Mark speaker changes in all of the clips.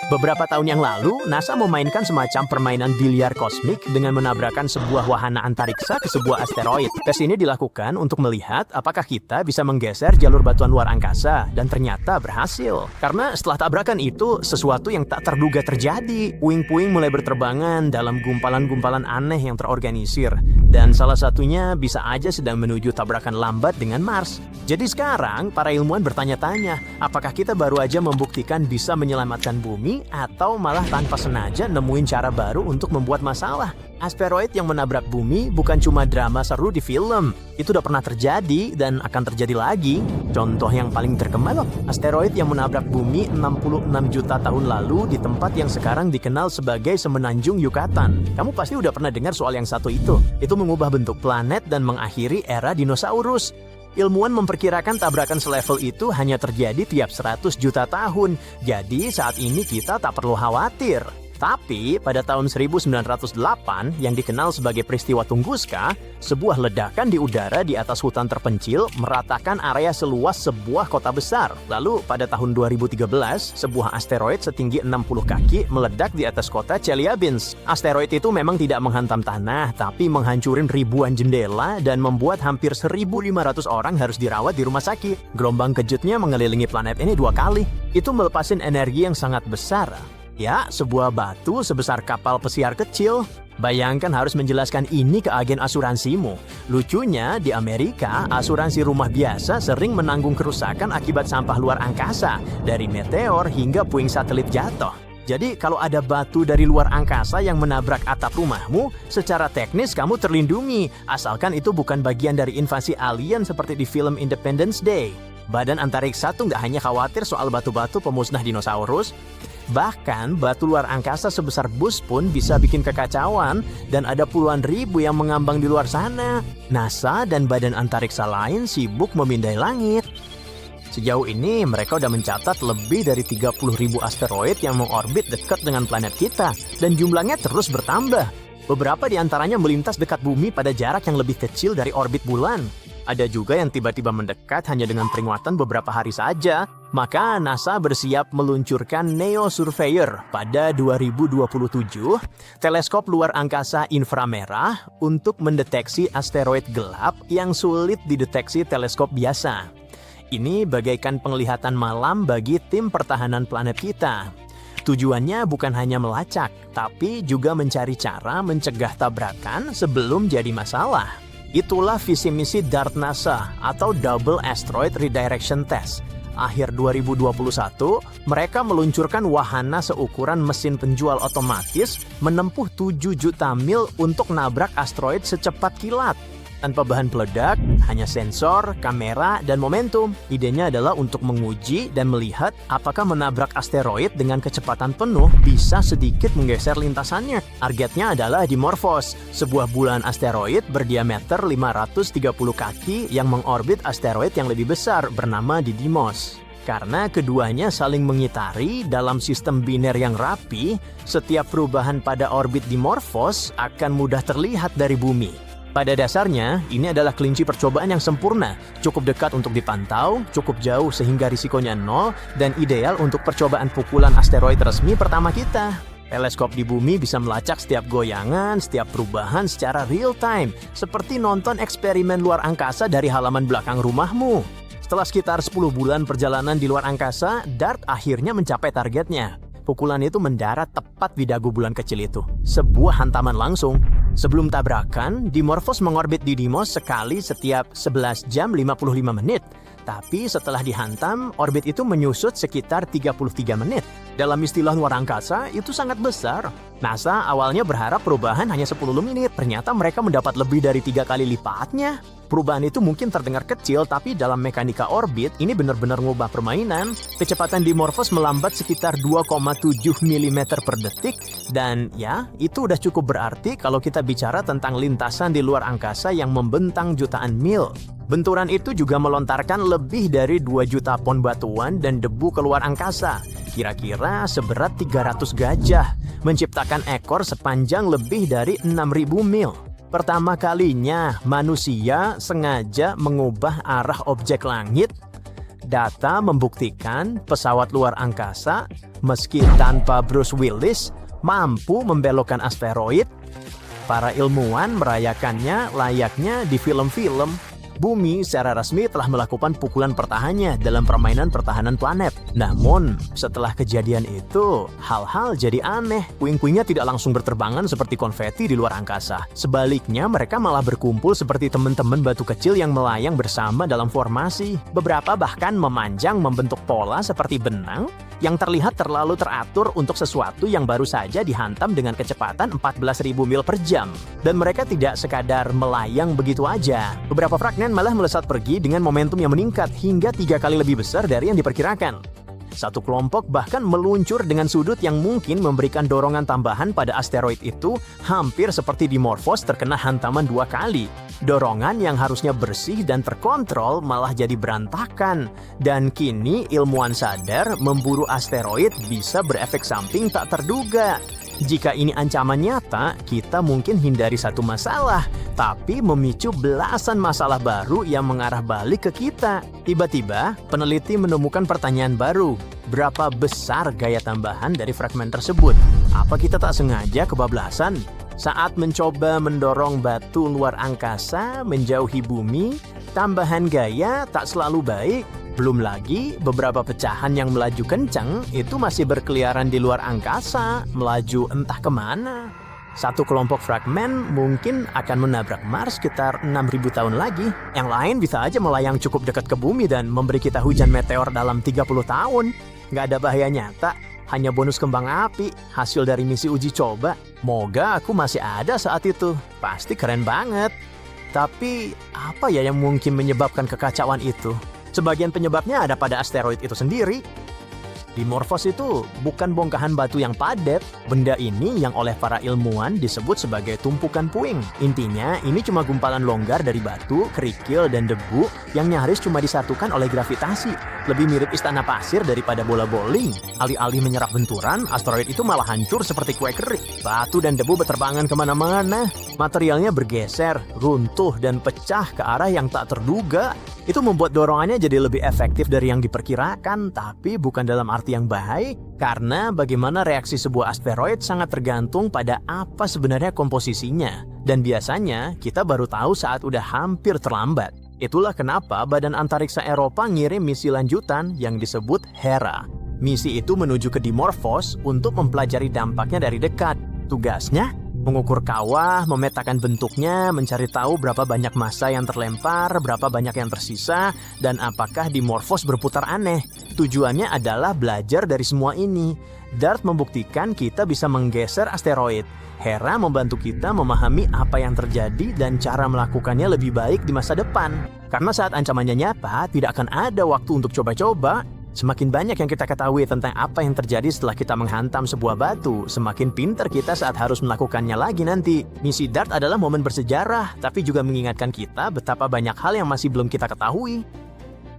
Speaker 1: Beberapa tahun yang lalu, NASA memainkan semacam permainan biliar kosmik dengan menabrakkan sebuah wahana antariksa ke sebuah asteroid. Tes ini dilakukan untuk melihat apakah kita bisa menggeser jalur batuan luar angkasa, dan ternyata berhasil. Karena setelah tabrakan itu, sesuatu yang tak terduga terjadi. Puing-puing mulai berterbangan dalam gumpalan-gumpalan aneh yang terorganisir. Dan salah satunya bisa aja sedang menuju tabrakan lambat dengan Mars. Jadi sekarang, para ilmuwan bertanya-tanya, apakah kita baru aja membuktikan bisa menyelamatkan bumi, atau malah tanpa sengaja nemuin cara baru untuk membuat masalah. Asteroid yang menabrak bumi bukan cuma drama seru di film. Itu udah pernah terjadi dan akan terjadi lagi. Contoh yang paling terkenal, asteroid yang menabrak bumi 66 juta tahun lalu di tempat yang sekarang dikenal sebagai Semenanjung Yucatan. Kamu pasti udah pernah dengar soal yang satu itu. Itu mengubah bentuk planet dan mengakhiri era dinosaurus. Ilmuwan memperkirakan tabrakan selevel itu hanya terjadi tiap 100 juta tahun. Jadi saat ini kita tak perlu khawatir. Tapi pada tahun 1908 yang dikenal sebagai peristiwa Tunguska, sebuah ledakan di udara di atas hutan terpencil meratakan area seluas sebuah kota besar. Lalu pada tahun 2013, sebuah asteroid setinggi 60 kaki meledak di atas kota Chelyabinsk. Asteroid itu memang tidak menghantam tanah, tapi menghancurin ribuan jendela dan membuat hampir 1.500 orang harus dirawat di rumah sakit. Gelombang kejutnya mengelilingi planet ini 2 kali. Itu melepasin energi yang sangat besar. Ya, sebuah batu sebesar kapal pesiar kecil. Bayangkan harus menjelaskan ini ke agen asuransimu. Lucunya, di Amerika, asuransi rumah biasa sering menanggung kerusakan akibat sampah luar angkasa, dari meteor hingga puing satelit jatuh. Jadi, kalau ada batu dari luar angkasa yang menabrak atap rumahmu, secara teknis kamu terlindungi, asalkan itu bukan bagian dari invasi alien seperti di film Independence Day. Badan antariksa tuh nggak hanya khawatir soal batu-batu pemusnah dinosaurus, bahkan batu luar angkasa sebesar bus pun bisa bikin kekacauan dan ada puluhan ribu yang mengambang di luar sana. NASA dan badan antariksa lain sibuk memindai langit. Sejauh ini mereka udah mencatat lebih dari 30.000 asteroid yang mengorbit dekat dengan planet kita dan jumlahnya terus bertambah. Beberapa di antaranya melintas dekat bumi pada jarak yang lebih kecil dari orbit bulan. Ada juga yang tiba-tiba mendekat hanya dengan peringatan beberapa hari saja. Maka NASA bersiap meluncurkan NEO Surveyor pada 2027, teleskop luar angkasa inframerah untuk mendeteksi asteroid gelap yang sulit dideteksi teleskop biasa. Ini bagaikan penglihatan malam bagi tim pertahanan planet kita. Tujuannya bukan hanya melacak, tapi juga mencari cara mencegah tabrakan sebelum jadi masalah. Itulah visi misi DART NASA atau Double Asteroid Redirection Test. Akhir 2021, mereka meluncurkan wahana seukuran mesin penjual otomatis menempuh 7 juta mil untuk nabrak asteroid secepat kilat. Tanpa bahan peledak, hanya sensor, kamera, dan momentum. Idenya adalah untuk menguji dan melihat apakah menabrak asteroid dengan kecepatan penuh bisa sedikit menggeser lintasannya. Targetnya adalah Dimorphos, sebuah bulan asteroid berdiameter 530 kaki yang mengorbit asteroid yang lebih besar bernama Didymos. Karena keduanya saling mengitari dalam sistem biner yang rapi, setiap perubahan pada orbit Dimorphos akan mudah terlihat dari bumi. Pada dasarnya, ini adalah kelinci percobaan yang sempurna, cukup dekat untuk dipantau, cukup jauh sehingga risikonya nol, dan ideal untuk percobaan pukulan asteroid resmi pertama kita. Teleskop di bumi bisa melacak setiap goyangan, setiap perubahan secara real time, seperti nonton eksperimen luar angkasa dari halaman belakang rumahmu. Setelah sekitar 10 bulan perjalanan di luar angkasa, DART akhirnya mencapai targetnya. Pukulan itu mendarat tepat di dagu bulan kecil itu. Sebuah hantaman langsung. Sebelum tabrakan, Dimorphos mengorbit Didymos sekali setiap 11 jam 55 menit. Tapi setelah dihantam, orbit itu menyusut sekitar 33 menit. Dalam istilah luar angkasa, itu sangat besar. NASA awalnya berharap perubahan hanya 10 menit. Ternyata mereka mendapat lebih dari 3 kali lipatnya. Perubahan itu mungkin terdengar kecil, tapi dalam mekanika orbit, ini benar-benar ngubah permainan. Kecepatan Dimorphos melambat sekitar 2,7 mm per detik. Dan ya, itu udah cukup berarti kalau kita bicara tentang lintasan di luar angkasa yang membentang jutaan mil. Benturan itu juga melontarkan lebih dari 2 juta pon batuan dan debu keluar angkasa. Kira-kira seberat 300 gajah, menciptakan ekor sepanjang lebih dari 6.000 mil. Pertama kalinya manusia sengaja mengubah arah objek langit Data membuktikan pesawat luar angkasa, meski tanpa Bruce Willis, mampu membelokkan asteroid. Para ilmuwan merayakannya layaknya di film-film. Bumi secara resmi telah melakukan pukulan pertahannya dalam permainan pertahanan planet. Namun, setelah kejadian itu, hal-hal jadi aneh. Puing-puingnya tidak langsung berterbangan seperti konveti di luar angkasa. Sebaliknya, mereka malah berkumpul seperti teman-teman batu kecil yang melayang bersama dalam formasi. Beberapa bahkan memanjang membentuk pola seperti benang yang terlihat terlalu teratur untuk sesuatu yang baru saja dihantam dengan kecepatan 14.000 mil per jam. Dan mereka tidak sekadar melayang begitu aja. Beberapa fragmen malah melesat pergi dengan momentum yang meningkat hingga 3 kali lebih besar dari yang diperkirakan. Satu kelompok bahkan meluncur dengan sudut yang mungkin memberikan dorongan tambahan pada asteroid itu, hampir seperti Dimorphos terkena hantaman 2 kali. Dorongan yang harusnya bersih dan terkontrol malah jadi berantakan. Dan kini ilmuwan sadar memburu asteroid bisa berefek samping tak terduga. Jika ini ancaman nyata, kita mungkin hindari satu masalah, tapi memicu belasan masalah baru yang mengarah balik ke kita. Tiba-tiba, peneliti menemukan pertanyaan baru. Berapa besar gaya tambahan dari fragmen tersebut? Apa kita tak sengaja kebablasan? Saat mencoba mendorong batu luar angkasa menjauhi bumi, tambahan gaya tak selalu baik. Belum lagi, beberapa pecahan yang melaju kencang itu masih berkeliaran di luar angkasa, melaju entah kemana. Satu kelompok fragmen mungkin akan menabrak Mars sekitar 6.000 tahun lagi. Yang lain bisa aja melayang cukup dekat ke bumi dan memberi kita hujan meteor dalam 30 tahun. Nggak ada bahaya nyata, hanya bonus kembang api, hasil dari misi uji coba. Moga aku masih ada saat itu, pasti keren banget. Tapi, apa ya yang mungkin menyebabkan kekacauan itu? Sebagian penyebabnya ada pada asteroid itu sendiri. Dimorphos itu bukan bongkahan batu yang padat. Benda ini yang oleh para ilmuwan disebut sebagai tumpukan puing. Intinya, ini cuma gumpalan longgar dari batu, kerikil, dan debu yang nyaris cuma disatukan oleh gravitasi. Lebih mirip istana pasir daripada bola bowling. Alih-alih menyerap benturan, asteroid itu malah hancur seperti kue kering. Batu dan debu berterbangan kemana-mana. Materialnya bergeser, runtuh, dan pecah ke arah yang tak terduga. Itu membuat dorongannya jadi lebih efektif dari yang diperkirakan, tapi bukan dalam arti yang baik, karena bagaimana reaksi sebuah asteroid sangat tergantung pada apa sebenarnya komposisinya. Dan biasanya, kita baru tahu saat udah hampir terlambat. Itulah kenapa Badan Antariksa Eropa ngirim misi lanjutan yang disebut Hera. Misi itu menuju ke Dimorphos untuk mempelajari dampaknya dari dekat. Tugasnya mengukur kawah, memetakan bentuknya, mencari tahu berapa banyak massa yang terlempar, berapa banyak yang tersisa, dan apakah Dimorphos berputar aneh. Tujuannya adalah belajar dari semua ini. DART membuktikan kita bisa menggeser asteroid. Hera membantu kita memahami apa yang terjadi dan cara melakukannya lebih baik di masa depan. Karena saat ancamannya nyata, tidak akan ada waktu untuk coba-coba. Semakin banyak yang kita ketahui tentang apa yang terjadi setelah kita menghantam sebuah batu, semakin pintar kita saat harus melakukannya lagi nanti. Misi DART adalah momen bersejarah, tapi juga mengingatkan kita betapa banyak hal yang masih belum kita ketahui.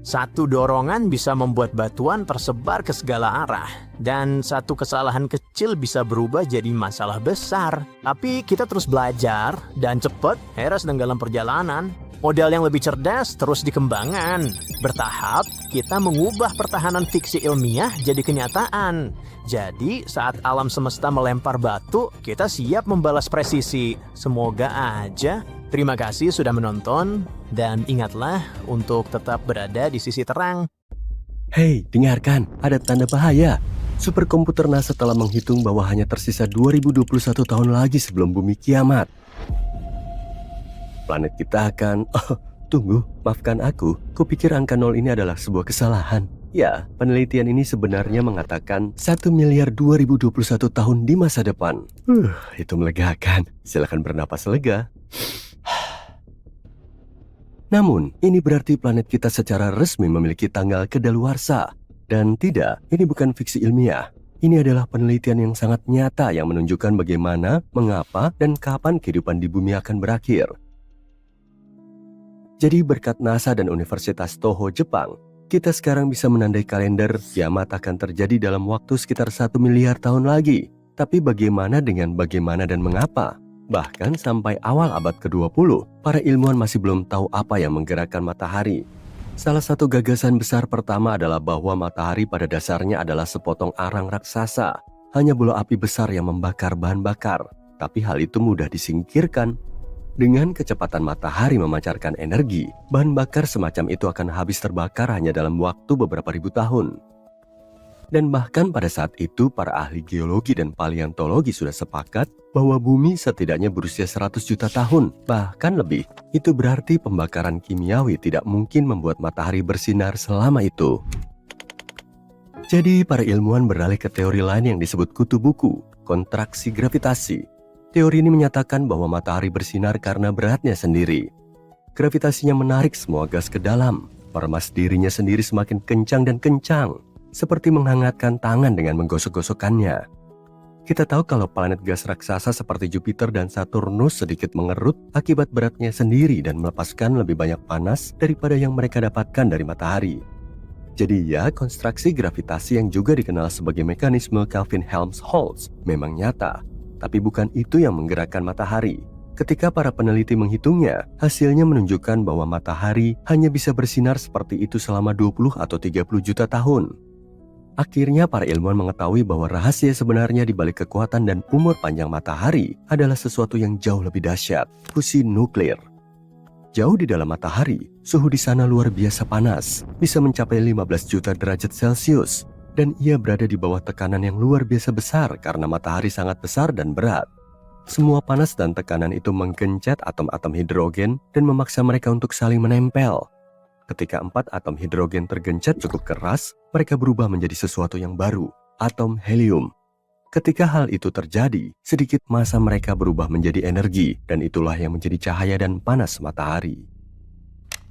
Speaker 1: Satu dorongan bisa membuat batuan tersebar ke segala arah, dan satu kesalahan kecil bisa berubah jadi masalah besar. Tapi kita terus belajar, dan cepat, Hera sedang dalam perjalanan. Model yang lebih cerdas terus dikembangkan. Bertahap, kita mengubah pertahanan fiksi ilmiah jadi kenyataan. Jadi, saat alam semesta melempar batu, kita siap membalas presisi. Semoga aja. Terima kasih sudah menonton, dan ingatlah untuk tetap berada di sisi terang.
Speaker 2: Hei, dengarkan, ada tanda bahaya. Superkomputer NASA telah menghitung bahwa hanya tersisa 2021 tahun lagi sebelum bumi kiamat. Planet kita akan... Oh, tunggu, maafkan aku. Kupikir angka 0 ini adalah sebuah kesalahan. Ya, penelitian ini sebenarnya mengatakan 1.000.000.021 tahun di masa depan. Itu melegakan. Silakan bernapas lega. Namun, ini berarti planet kita secara resmi memiliki tanggal kedaluarsa. Dan tidak, ini bukan fiksi ilmiah. Ini adalah penelitian yang sangat nyata yang menunjukkan bagaimana, mengapa, dan kapan kehidupan di bumi akan berakhir. Jadi berkat NASA dan Universitas Toho, Jepang, kita sekarang bisa menandai kalender kiamat akan terjadi dalam waktu sekitar 1 miliar tahun lagi. Tapi bagaimana dengan bagaimana dan mengapa? Bahkan sampai awal abad ke-20, para ilmuwan masih belum tahu apa yang menggerakkan matahari. Salah satu gagasan besar pertama adalah bahwa matahari pada dasarnya adalah sepotong arang raksasa, hanya bola api besar yang membakar bahan bakar, tapi hal itu mudah disingkirkan. Dengan kecepatan matahari memancarkan energi, bahan bakar semacam itu akan habis terbakar hanya dalam waktu beberapa ribu tahun. Dan bahkan pada saat itu para ahli geologi dan paleontologi sudah sepakat bahwa bumi setidaknya berusia 100 juta tahun, bahkan lebih. Itu berarti pembakaran kimiawi tidak mungkin membuat matahari bersinar selama itu. Jadi para ilmuwan beralih ke teori lain yang disebut kutu buku, kontraksi gravitasi. Teori ini menyatakan bahwa matahari bersinar karena beratnya sendiri. Gravitasinya menarik semua gas ke dalam, meremas dirinya sendiri semakin kencang dan kencang, seperti menghangatkan tangan dengan menggosok-gosokkannya. Kita tahu kalau planet gas raksasa seperti Jupiter dan Saturnus sedikit mengerut akibat beratnya sendiri dan melepaskan lebih banyak panas daripada yang mereka dapatkan dari matahari. Jadi ya, konstruksi gravitasi yang juga dikenal sebagai mekanisme Kelvin-Helmholtz memang nyata. Tapi bukan itu yang menggerakkan matahari. Ketika para peneliti menghitungnya, hasilnya menunjukkan bahwa matahari hanya bisa bersinar seperti itu selama 20 atau 30 juta tahun. Akhirnya para ilmuwan mengetahui bahwa rahasia sebenarnya di balik kekuatan dan umur panjang matahari adalah sesuatu yang jauh lebih dahsyat, fusi nuklir. Jauh di dalam matahari, suhu di sana luar biasa panas, bisa mencapai 15 juta derajat Celcius. Dan ia berada di bawah tekanan yang luar biasa besar karena matahari sangat besar dan berat. Semua panas dan tekanan itu menggencet atom-atom hidrogen dan memaksa mereka untuk saling menempel. Ketika 4 atom hidrogen tergencet cukup keras, mereka berubah menjadi sesuatu yang baru, atom helium. Ketika hal itu terjadi, sedikit massa mereka berubah menjadi energi, dan itulah yang menjadi cahaya dan panas matahari.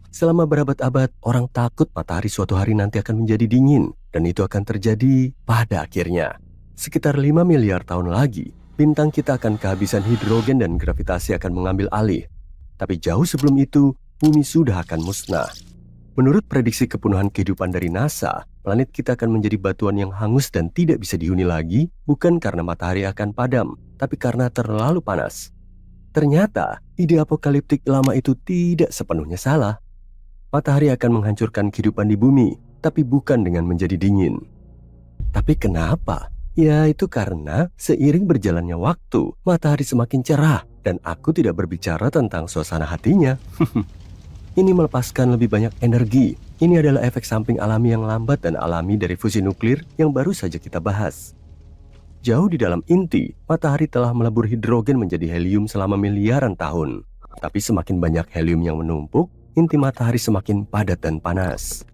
Speaker 2: Selama berabad-abad, orang takut matahari suatu hari nanti akan menjadi dingin, dan itu akan terjadi pada akhirnya. Sekitar 5 miliar tahun lagi, bintang kita akan kehabisan hidrogen dan gravitasi akan mengambil alih. Tapi jauh sebelum itu, bumi sudah akan musnah. Menurut prediksi kepunuhan kehidupan dari NASA, planet kita akan menjadi batuan yang hangus dan tidak bisa dihuni lagi, bukan karena matahari akan padam, tapi karena terlalu panas. Ternyata, ide apokaliptik lama itu tidak sepenuhnya salah. Matahari akan menghancurkan kehidupan di bumi, tapi bukan dengan menjadi dingin. Tapi kenapa? Ya, itu karena seiring berjalannya waktu, matahari semakin cerah, dan aku tidak berbicara tentang suasana hatinya. Ini melepaskan lebih banyak energi. Ini adalah efek samping alami yang lambat dan alami dari fusi nuklir yang baru saja kita bahas. Jauh di dalam inti, matahari telah melebur hidrogen menjadi helium selama miliaran tahun. Tapi semakin banyak helium yang menumpuk, inti matahari semakin padat dan panas.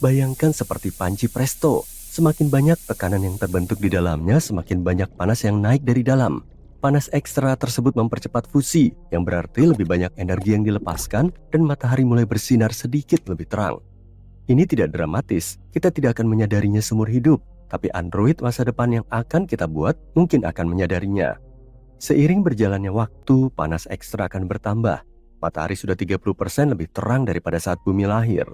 Speaker 2: Bayangkan seperti panci presto, semakin banyak tekanan yang terbentuk di dalamnya, semakin banyak panas yang naik dari dalam. Panas ekstra tersebut mempercepat fusi, yang berarti lebih banyak energi yang dilepaskan dan matahari mulai bersinar sedikit lebih terang. Ini tidak dramatis, kita tidak akan menyadarinya seumur hidup, tapi android masa depan yang akan kita buat mungkin akan menyadarinya. Seiring berjalannya waktu, panas ekstra akan bertambah. Matahari sudah 30% lebih terang daripada saat bumi lahir.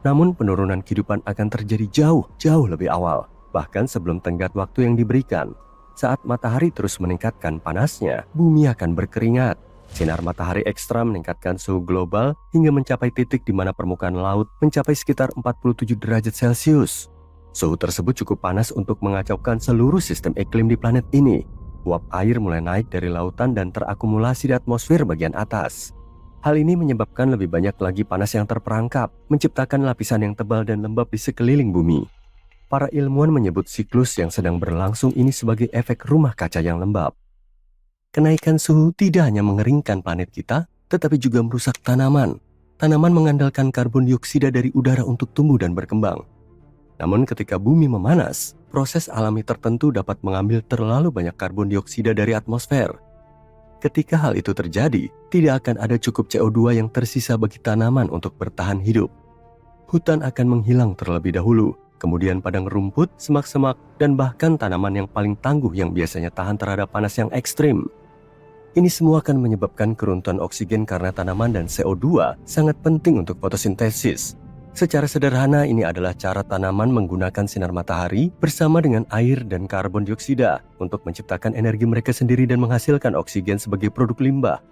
Speaker 2: Namun penurunan kehidupan akan terjadi jauh lebih awal, bahkan sebelum tenggat waktu yang diberikan. Saat matahari terus meningkatkan panasnya, bumi akan berkeringat. Sinar matahari ekstra meningkatkan suhu global hingga mencapai titik di mana permukaan laut mencapai sekitar 47 derajat Celcius. Suhu tersebut cukup panas untuk mengacaukan seluruh sistem iklim di planet ini. Uap air mulai naik dari lautan dan terakumulasi di atmosfer bagian atas. Hal ini menyebabkan lebih banyak lagi panas yang terperangkap, menciptakan lapisan yang tebal dan lembab di sekeliling bumi. Para ilmuwan menyebut siklus yang sedang berlangsung ini sebagai efek rumah kaca yang lembab. Kenaikan suhu tidak hanya mengeringkan planet kita, tetapi juga merusak tanaman. Tanaman mengandalkan karbon dioksida dari udara untuk tumbuh dan berkembang. Namun ketika bumi memanas, proses alami tertentu dapat mengambil terlalu banyak karbon dioksida dari atmosfer. Ketika hal itu terjadi, tidak akan ada cukup CO2 yang tersisa bagi tanaman untuk bertahan hidup. Hutan akan menghilang terlebih dahulu, kemudian padang rumput, semak-semak, dan bahkan tanaman yang paling tangguh yang biasanya tahan terhadap panas yang ekstrim. Ini semua akan menyebabkan keruntuhan oksigen karena tanaman dan CO2 sangat penting untuk fotosintesis. Secara sederhana, ini adalah cara tanaman menggunakan sinar matahari bersama dengan air dan karbon dioksida untuk menciptakan energi mereka sendiri dan menghasilkan oksigen sebagai produk limbah.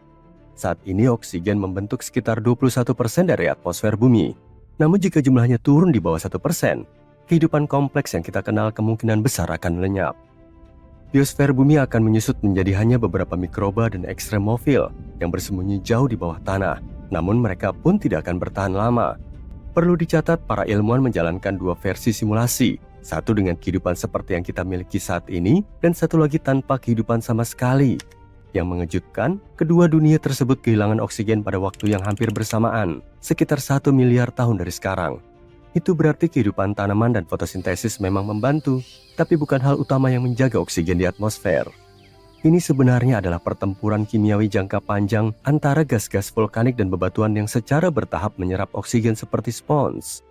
Speaker 2: Saat ini oksigen membentuk sekitar 21% dari atmosfer bumi. Namun jika jumlahnya turun di bawah 1%, kehidupan kompleks yang kita kenal kemungkinan besar akan lenyap. Biosfer bumi akan menyusut menjadi hanya beberapa mikroba dan ekstremofil yang bersembunyi jauh di bawah tanah. Namun mereka pun tidak akan bertahan lama. Perlu dicatat, para ilmuwan menjalankan dua versi simulasi. Satu dengan kehidupan seperti yang kita miliki saat ini, dan satu lagi tanpa kehidupan sama sekali. Yang mengejutkan, kedua dunia tersebut kehilangan oksigen pada waktu yang hampir bersamaan, sekitar 1 miliar tahun dari sekarang. Itu berarti kehidupan tanaman dan fotosintesis memang membantu, tapi bukan hal utama yang menjaga oksigen di atmosfer. Ini sebenarnya adalah pertempuran kimiawi jangka panjang antara gas-gas vulkanik dan bebatuan yang secara bertahap menyerap oksigen seperti spons.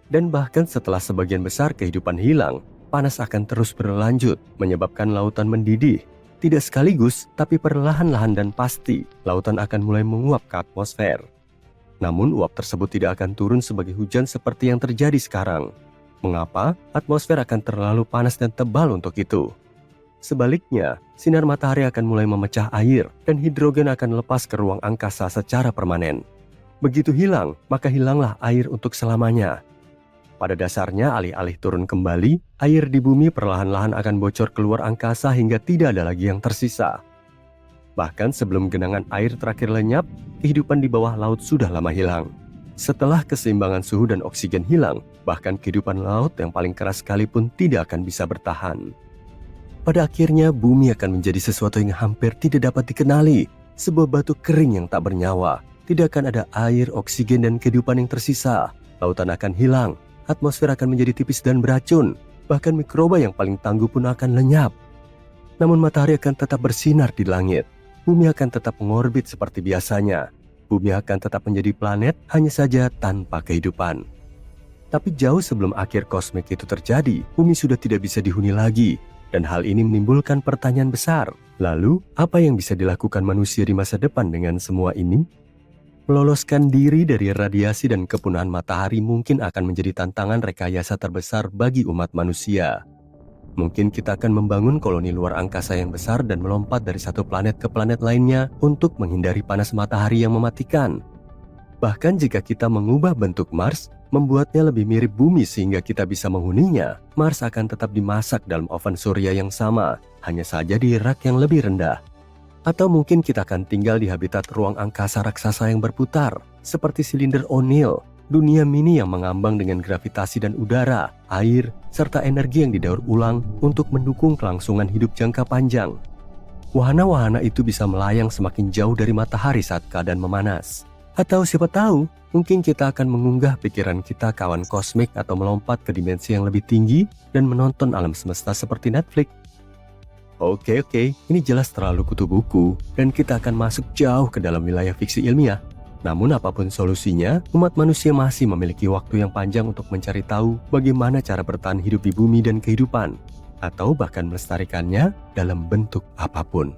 Speaker 2: Dan bahkan setelah sebagian besar kehidupan hilang, panas akan terus berlanjut, menyebabkan lautan mendidih. Tidak sekaligus, tapi perlahan-lahan dan pasti, lautan akan mulai menguap ke atmosfer. Namun uap tersebut tidak akan turun sebagai hujan seperti yang terjadi sekarang. Mengapa? Atmosfer akan terlalu panas dan tebal untuk itu. Sebaliknya, sinar matahari akan mulai memecah air dan hidrogen akan lepas ke ruang angkasa secara permanen. Begitu hilang, maka hilanglah air untuk selamanya. Pada dasarnya, alih-alih turun kembali, air di bumi perlahan-lahan akan bocor keluar angkasa hingga tidak ada lagi yang tersisa. Bahkan sebelum genangan air terakhir lenyap, kehidupan di bawah laut sudah lama hilang. Setelah keseimbangan suhu dan oksigen hilang, bahkan kehidupan laut yang paling keras sekalipun tidak akan bisa bertahan. Pada akhirnya, bumi akan menjadi sesuatu yang hampir tidak dapat dikenali, sebuah batu kering yang tak bernyawa. Tidak akan ada air, oksigen, dan kehidupan yang tersisa. Lautan akan hilang, atmosfer akan menjadi tipis dan beracun, bahkan mikroba yang paling tangguh pun akan lenyap. Namun matahari akan tetap bersinar di langit. Bumi akan tetap mengorbit seperti biasanya. Bumi akan tetap menjadi planet, hanya saja tanpa kehidupan. Tapi jauh sebelum akhir kosmik itu terjadi, bumi sudah tidak bisa dihuni lagi. Dan hal ini menimbulkan pertanyaan besar. Lalu, apa yang bisa dilakukan manusia di masa depan dengan semua ini? Meloloskan diri dari radiasi dan kepunahan matahari mungkin akan menjadi tantangan rekayasa terbesar bagi umat manusia. Mungkin kita akan membangun koloni luar angkasa yang besar dan melompat dari satu planet ke planet lainnya untuk menghindari panas matahari yang mematikan. Bahkan jika kita mengubah bentuk Mars, membuatnya lebih mirip bumi sehingga kita bisa menghuninya, Mars akan tetap dimasak dalam oven surya yang sama, hanya saja di rak yang lebih rendah. Atau mungkin kita akan tinggal di habitat ruang angkasa raksasa yang berputar, seperti silinder O'Neill, dunia mini yang mengambang dengan gravitasi dan udara, air, serta energi yang didaur ulang untuk mendukung kelangsungan hidup jangka panjang. Wahana-wahana itu bisa melayang semakin jauh dari matahari saat keadaan memanas. Atau siapa tahu, mungkin kita akan mengunggah pikiran kita ke awan kosmik atau melompat ke dimensi yang lebih tinggi dan menonton alam semesta seperti Netflix. Oke, ini jelas terlalu kutu buku dan kita akan masuk jauh ke dalam wilayah fiksi ilmiah. Namun apapun solusinya, umat manusia masih memiliki waktu yang panjang untuk mencari tahu bagaimana cara bertahan hidup di bumi dan kehidupan, atau bahkan melestarikannya dalam bentuk apapun.